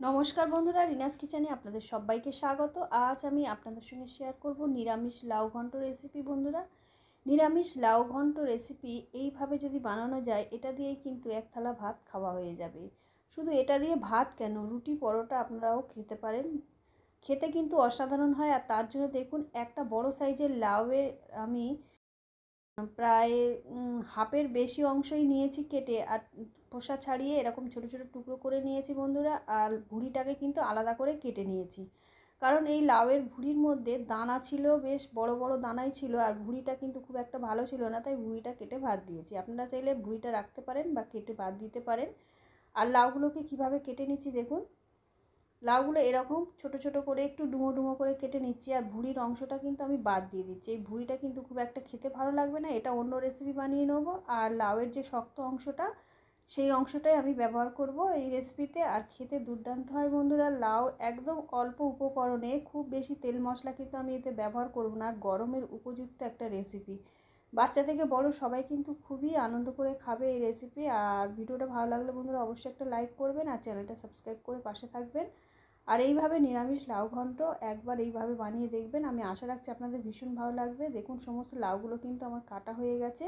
নমস্কার বন্ধুরা, রিনাস কিচেনে আপনাদের সবাইকে স্বাগত। আজ আমি আপনাদের সঙ্গে শেয়ার করব নিরামিষ লাউ ঘন্ট রেসিপি। বন্ধুরা, নিরামিষ লাউ ঘন্ট রেসিপি এইভাবে যদি বানানো যায়, এটা দিয়েই কিন্তু এক থালা ভাত খাওয়া হয়ে যাবে। শুধু এটা দিয়ে ভাত কেন, রুটি পরোটা আপনারাও খেতে পারেন। খেতে কিন্তু অসাধারণ হয়। আর তার জন্য দেখুন, একটা বড় সাইজের লাউয়ে আমি প্রায় হাফের বেশি অংশই নিয়েছি কেটে, আর খোসা ছাড়িয়ে এরকম ছোট ছোট টুকরো করে নিয়েছি বন্ধুরা। আর ভুঁড়িটাকে কিন্তু আলাদা করে কেটে নিয়েছি, কারণ এই লাউয়ের ভুঁড়ির মধ্যে দানা ছিল, বেশ বড় বড় দানাই ছিল, আর ভুঁড়িটা কিন্তু খুব একটা ভালো ছিল না, তাই ভুঁড়িটা কেটে বাদ দিয়েছি। আপনারা চাইলে ভুঁড়িটা রাখতে পারেন বা কেটে বাদ দিতে পারেন। আর লাউগুলোকে কিভাবে কেটে নিচ্ছি দেখুন। লাউগুলো এরকম ছোট ছোট করে একটু ডুমো ডুমো করে কেটে নিচ্ছি, আর ভুঁড়ির অংশটা কিন্তু আমি বাদ দিয়ে দিচ্ছি। এই ভুঁড়িটা কিন্তু খুব একটা খেতে ভালো লাগবে না, এটা অন্য রেসিপি বানিয়ে নেব। আর লাউয়ের যে শক্ত অংশটা, সেই অংশটাই আমি ব্যবহার করব এই রেসিপিতে। আর খেতে দুর্দান্ত হয় বন্ধুরা। লাউ একদম অল্প উপকরণে, খুব বেশি তেল মশলা কিন্তু আমি এতে ব্যবহার করব না। গরমের উপযুক্ত একটা রেসিপি, বাচ্চা থেকে বড় সবাই কিন্তু খুবই আনন্দ করে খাবে এই রেসিপি। আর ভিডিওটা ভালো লাগলে বন্ধুরা অবশ্যই একটা লাইক করবেন, আর চ্যানেলটা সাবস্ক্রাইব করে পাশে থাকবেন। আর এইভাবে নিরামিষ লাউ ঘন্ট একবার এইভাবে বানিয়ে দেখবেন, আমি আশা রাখছি আপনাদের ভীষণ ভালো লাগবে। দেখুন, সমস্ত লাউগুলো কিন্তু আমার কাটা হয়ে গেছে।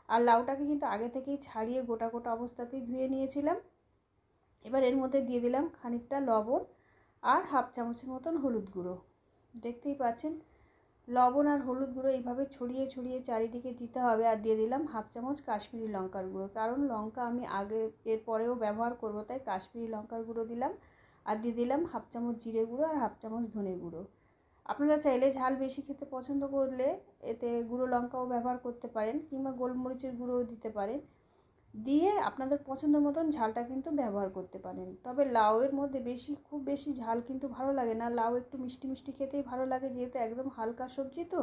আর লাউটাকে কিন্তু আগে থেকেই ছাড়িয়ে গোটা গোটা অবস্থাতেই ধুয়ে নিয়েছিলাম। এবার এর মধ্যে দিয়ে দিলাম খানিকটা লবণ আর হাফ চামচের মতন হলুদ গুঁড়ো। দেখতেই পাচ্ছেন, লবণ আর হলুদ গুঁড়ো এইভাবে ছড়িয়ে ছড়িয়ে চারিদিকে দিতে হবে। আর দিয়ে দিলাম হাফ চামচ কাশ্মীরি লঙ্কার গুঁড়ো, কারণ লঙ্কা আমি আগে এর পরেও ব্যবহার করব, তাই কাশ্মীরি লঙ্কার গুঁড়ো দিলাম। আর দিয়ে দিলাম হাফ চামচ জিরে গুঁড়ো আর হাফ চামচ ধনে গুঁড়ো। আপনারা চাইলে ঝাল বেশি খেতে পছন্দ করলে এতে গুঁড়ো লঙ্কাও ব্যবহার করতে পারেন, কিংবা গোলমরিচের গুঁড়োও দিতে পারেন। দিয়ে আপনাদের পছন্দ মতন ঝালটা কিন্তু ব্যবহার করতে পারেন। তবে লাউয়ের মধ্যে খুব বেশি ঝাল কিন্তু ভালো লাগে না। লাউ একটু মিষ্টি মিষ্টি খেতেই ভালো লাগে, যেহেতু একদম হালকা সবজি তো।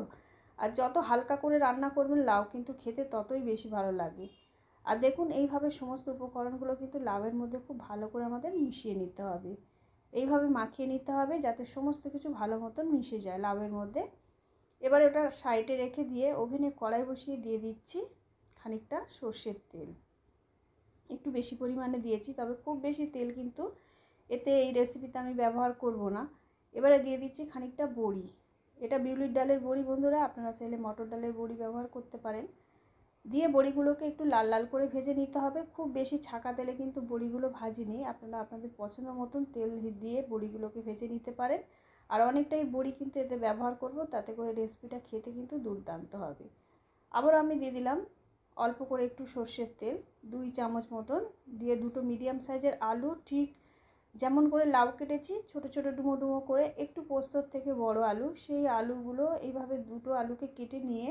আর যত হালকা করে রান্না করবেন লাউ কিন্তু খেতে ততই বেশি ভালো লাগে। আর দেখুন, এইভাবে সমস্ত উপকরণগুলো কিন্তু লাউয়ের মধ্যে খুব ভালো করে আমাদের মিশিয়ে নিতে হবে। এইভাবে মাখিয়ে নিতে হবে যাতে সমস্ত কিছু ভালো মতন মিশে যায় লাউয়ের মধ্যে। এবার ওটা সাইডে রেখে দিয়ে ওভেনে কড়াই বসিয়ে দিয়ে দিচ্ছি খানিকটা সর্ষের তেল। একটু বেশি পরিমাণে দিয়েছি, তবে খুব বেশি তেল কিন্তু এতে এই রেসিপিতে আমি ব্যবহার করব না। এবারে দিয়ে দিচ্ছি খানিকটা বড়ি। এটা বিউলির ডালের বড়ি বন্ধুরা, আপনারা চাইলে মটর ডালের বড়ি ব্যবহার করতে পারেন। দিয়ে বড়িগুলোকে একটু লাল লাল করে ভেজে নিতে হবে। খুব বেশি ছাকা তেলে কিন্তু বড়িগুলো ভাজিনি, আপনারা আপনাদের পছন্দ মতন তেল দিয়ে বড়িগুলোকে ভেজে নিতে পারেন। আর অনেকটাই বড়ি কিন্তু এতে ব্যবহার করব, তাতে করে রেসিপিটা খেতে কিন্তু দুর্দান্ত হবে। আবার আমি দিয়ে দিলাম অল্প করে একটু সর্ষের তেল, 2 চামচ মতন। দিয়ে দুটো মিডিয়াম সাইজের আলু, ঠিক যেমন করে লাউ কেটেছি ছোট ছোট ডুমো ডুমো করে, একটু পোস্তর থেকে বড় আলু, সেই আলুগুলো এইভাবে দুটো আলুকে কেটে নিয়ে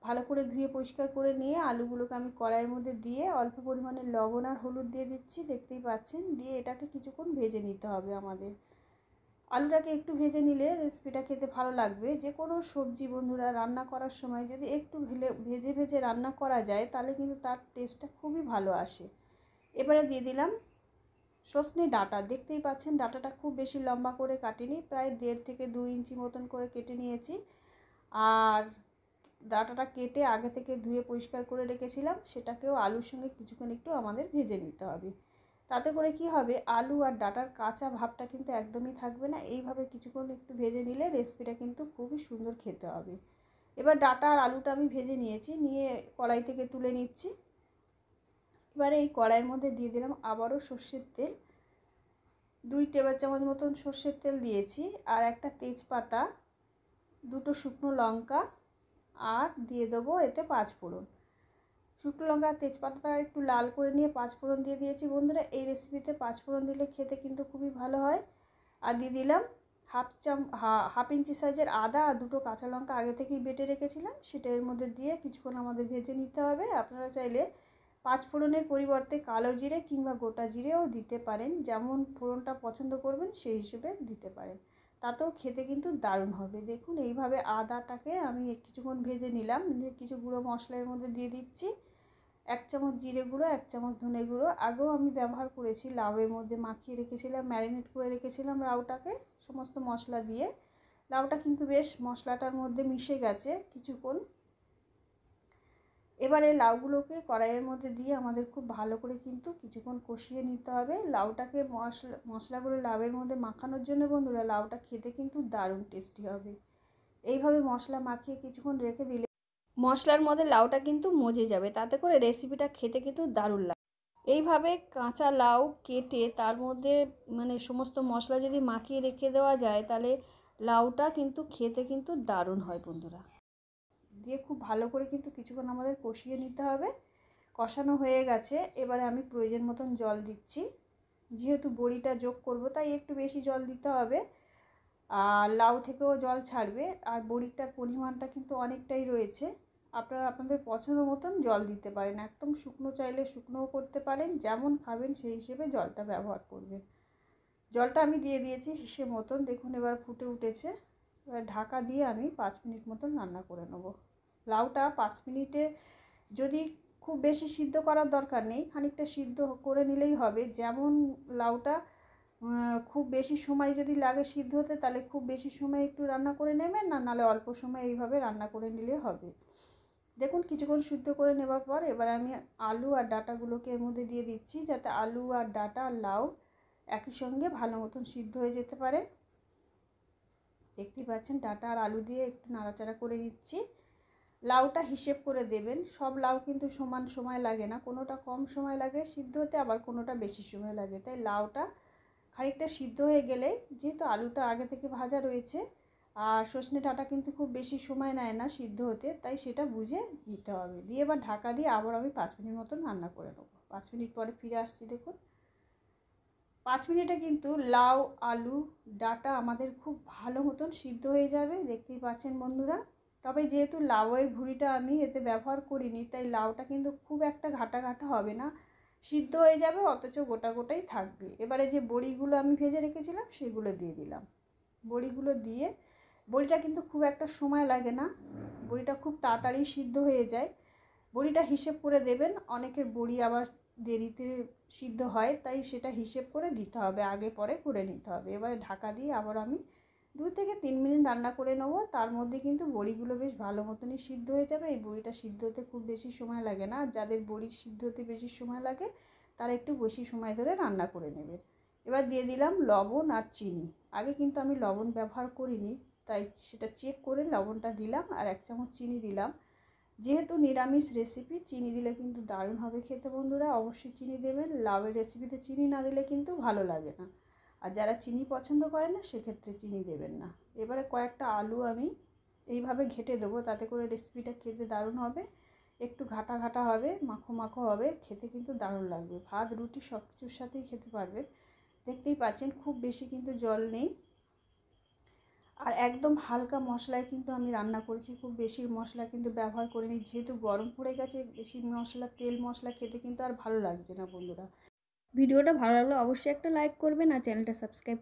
ভালো করে ধুয়ে পরিষ্কার করে নিয়ে আলুগুলোকে আমি কড়াইয়ের মধ্যে দিয়ে অল্প পরিমাণে লবণ আর হলুদ দিয়ে দিচ্ছি, দেখতেই পাচ্ছেন। দিয়ে এটাকে কিছুক্ষণ ভেজে নিতে হবে আমাদের। আলুটাকে একটু ভেজে নিলে রেসিপিটা খেতে ভালো লাগবে। যে কোনো সবজি বন্ধুরা রান্না করার সময় যদি একটু ভেজে ভেজে রান্না করা যায়, তাহলে কিন্তু তার টেস্টটা খুবই ভালো আসে। এবারে দিয়ে দিলাম সজনে ডাঁটা। দেখতেই পাচ্ছেন, ডাঁটাটা খুব বেশি লম্বা করে কাটিনি, প্রায় 1.5 থেকে 2 ইঞ্চি মতন করে কেটে নিয়েছি। আর ডাঁটাটা কেটে আগে থেকে ধুয়ে পরিষ্কার করে রেখেছিলাম, সেটাকেও আলুর সঙ্গে কিছুক্ষণ একটু আমাদের ভেজে নিতে হবে। তাতে করে কি হবে, আলু আর ডাঁটার কাঁচা ভাবটা কিন্তু একদমই থাকবে না। এইভাবে কিছুক্ষণ একটু ভেজে নিলে রেসিপিটা কিন্তু খুবই সুন্দর খেতে হবে। এবার ডাঁটা আর আলুটা আমি ভেজে নিয়েছি, নিয়ে কড়াই থেকে তুলে নিচ্ছি। এবারে এই কড়াইয়ের মধ্যে দিয়ে দিলাম আবারও সর্ষের তেল। 2 টেবিল চামচ মতন সর্ষের তেল দিয়েছি। আর একটা তেজপাতা, দুটো শুকনো লঙ্কা, আর দিয়ে দেবো এতে 5 ফোড়ন। শুকনো লঙ্কা আর তেজপাতাটা একটু লাল করে নিয়ে 5 ফোড়ন দিয়ে দিয়েছি বন্ধুরা। এই রেসিপিতে 5 ফোড়ন দিলে খেতে কিন্তু খুবই ভালো হয়। আর দিয়ে দিলাম হাফ ইঞ্চি সাইজের আদা, আর দুটো কাঁচা লঙ্কা আগে থেকেই বেটে রেখেছিলাম, সেটা এর মধ্যে দিয়ে কিছুক্ষণ আমাদের ভেজে নিতে হবে। আপনারা চাইলে 5 ফোড়নের পরিবর্তে কালো জিরে কিংবা গোটা জিরেও দিতে পারেন, যেমন ফোড়নটা পছন্দ করবেন সেই হিসেবে দিতে পারেন, তাতেও খেতে কিন্তু দারুণ হবে। দেখুন, এইভাবে আদাটাকে আমি কিছুক্ষণ ভেজে নিলাম, নিয়ে কিছু গুঁড়ো মশলার মধ্যে দিয়ে দিচ্ছি। 1 চামচ জিরে গুঁড়ো, 1 চামচ ধনে গুঁড়ো আগেও আমি ব্যবহার করেছি, লাউয়ের মধ্যে মাখিয়ে রেখেছিলাম, ম্যারিনেট করে রেখেছিলাম লাউটাকে সমস্ত মশলা দিয়ে। লাউটা কিন্তু বেশ মশলাটার মধ্যে মিশে গেছে কিছুক্ষণ। এবারে লাউগুলোকে কড়াইয়ের মধ্যে দিয়ে আমাদের খুব ভালো করে কিন্তু কিছুক্ষণ কষিয়ে নিতে হবে। লাউটাকে মশলাগুলো লাউয়ের মধ্যে মাখানোর জন্য বন্ধুরা লাউটা খেতে কিন্তু দারুণ টেস্টি হবে। এইভাবে মশলা মাখিয়ে কিছুক্ষণ রেখে দিলে মশলার মধ্যে লাউটা কিন্তু মজে যাবে, তাতে করে রেসিপিটা খেতে কিন্তু দারুণ লাগে। এইভাবে কাঁচা লাউ কেটে তার মধ্যে সমস্ত মশলা যদি মাখিয়ে রেখে দেওয়া যায় তাহলে লাউটা কিন্তু খেতে কিন্তু দারুণ হয় বন্ধুরা। দিয়ে খুব ভালো করে কিন্তু কিছুক্ষণ আমাদের কষিয়ে নিতে হবে। কষানো হয়ে গেছে, এবারে আমি প্রয়োজন মতন জল দিচ্ছি। যেহেতু বড়িটা যোগ করব তাই একটু বেশি জল দিতে হবে, আর লাউ থেকেও জল ছাড়বে, আর বড়িটার পরিমাণটা কিন্তু অনেকটাই রয়েছে। আপনারা আপনাদের পছন্দ মতন জল দিতে পারেন, একদম শুকনো চাইলে শুকনোও করতে পারেন, যেমন খাবেন সেই হিসেবে জলটা ব্যবহার করবেন। জলটা আমি দিয়ে দিয়েছি হিসেব মতন, দেখুন এবার ফুটে উঠেছে। এবার ঢাকা দিয়ে আমি 5 মিনিট মতন রান্না করে নেব। লাউটা 5 মিনিটে যদি খুব বেশি সিদ্ধ করার দরকার নেই, খানিকটা সিদ্ধ করে নিলেই হবে। যেমন লাউটা খুব বেশি সময় যদি লাগে সিদ্ধ হতে তাহলে খুব বেশি সময় একটু রান্না করে নেবেন, না নাহলে অল্প সময় এইভাবে রান্না করে নিলে হবে। দেখুন কিছুক্ষণ সিদ্ধ করে নেবার পর এবার আমি আলু আর ডাঁটাগুলোকে এর মধ্যে দিয়ে দিচ্ছি, যাতে আলু আর ডাঁটা আর লাউ একই সঙ্গে ভালো মতন সিদ্ধ হয়ে যেতে পারে। দেখতেই পাচ্ছেন ডাঁটা আর আলু দিয়ে একটু নাড়াচাড়া করে নিচ্ছি। লাউটা হিসেব করে দেবেন, সব লাউ কিন্তু সমান সময় লাগে না, কোনোটা কম সময় লাগে সিদ্ধ হতে, আবার কোনোটা বেশি সময় লাগে। তাই লাউটা খানিকটা সিদ্ধ হয়ে গেলে, যেহেতু আলুটা আগে থেকে ভাজা রয়েছে আর সজনে ডাঁটা কিন্তু খুব বেশি সময় নেয় না সিদ্ধ হতে, তাই সেটা বুঝে দিতে হবে। দিয়ে এবার ঢাকা দিয়ে আবার আমি 5 মিনিট মতন রান্না করে নেবো। 5 মিনিট পরে ফিরে আসছি। দেখুন 5 মিনিটে কিন্তু লাউ আলু ডাঁটা আমাদের খুব ভালো মতন সিদ্ধ হয়ে যাবে, দেখতেই পাচ্ছেন বন্ধুরা। তবে যেহেতু লাউয়ের ভুঁড়িটা আমি এতে ব্যবহার করিনি, তাই লাউটা কিন্তু খুব একটা ঘাটা ঘাটা হবে না, সিদ্ধ হয়ে যাবে, অথচ গোটা গোটাই থাকবে। এবারে যে বড়িগুলো আমি ভেজে রেখেছিলাম সেগুলো দিয়ে দিলাম। বড়িগুলো দিয়ে, বড়িটা কিন্তু খুব একটা সময় লাগে না, বড়িটা খুব তাড়াতাড়ি সিদ্ধ হয়ে যায়। বড়িটা হিসেব করে দেবেন, অনেকের বড়ি আবার দেরিতে সিদ্ধ হয়, তাই সেটা হিসেব করে দিতে হবে, আগে পরে করে নিতে হবে। এবারে ঢাকা দিয়ে আবার আমি 2 থেকে 3 মিনিট রান্না করে নেবো। তার মধ্যে কিন্তু বড়িগুলো বেশ ভালো মতনই সিদ্ধ হয়ে যাবে। এই বড়িটা সিদ্ধ হতে খুব বেশি সময় লাগে না, যাদের বড়ি সিদ্ধ হতে বেশি সময় লাগে তারা একটু বেশি সময় ধরে রান্না করে নেবে। এবার দিয়ে দিলাম লবণ আর চিনি। আগে কিন্তু আমি লবণ ব্যবহার করিনি, তাই সেটা চেক করে লবণটা দিলাম, আর 1 চামচ চিনি দিলাম। যেহেতু নিরামিষ রেসিপি, চিনি দিলে কিন্তু দারুণ হবে খেতে বন্ধুরা, অবশ্যই চিনি দেবেন। লাউয়ের রেসিপিতে চিনি না দিলে কিন্তু ভালো লাগে না, আর যারা চিনি পছন্দ করে না সেক্ষেত্রে চিনি দেবেন না। এবারে কয়েকটা আলু আমি এইভাবে ঘেটে দেবো, তাতে করে রেসিপিটা খেতে দারুণ হবে। একটু ঘাটা ঘাটা হবে, মাখো মাখো হবে, খেতে কিন্তু দারুণ লাগবে। ভাত রুটি সব কিছুর সাথেই খেতে পারবেন। দেখতেই পাচ্ছেন খুব বেশি কিন্তু জল নেই, আর একদম হালকা মশলায় কিন্তু আমি রান্না করেছি, খুব বেশি মশলা কিন্তু ব্যবহার করিনি। যেহেতু গরম পড়ে গেছে, বেশি মশলা তেল মশলা খেতে কিন্তু আর ভালো লাগছে না বন্ধুরা। ভিডিওটা ভালো লাগলে অবশ্যই একটা লাইক করবেন আর চ্যানেলটা সাবস্ক্রাইব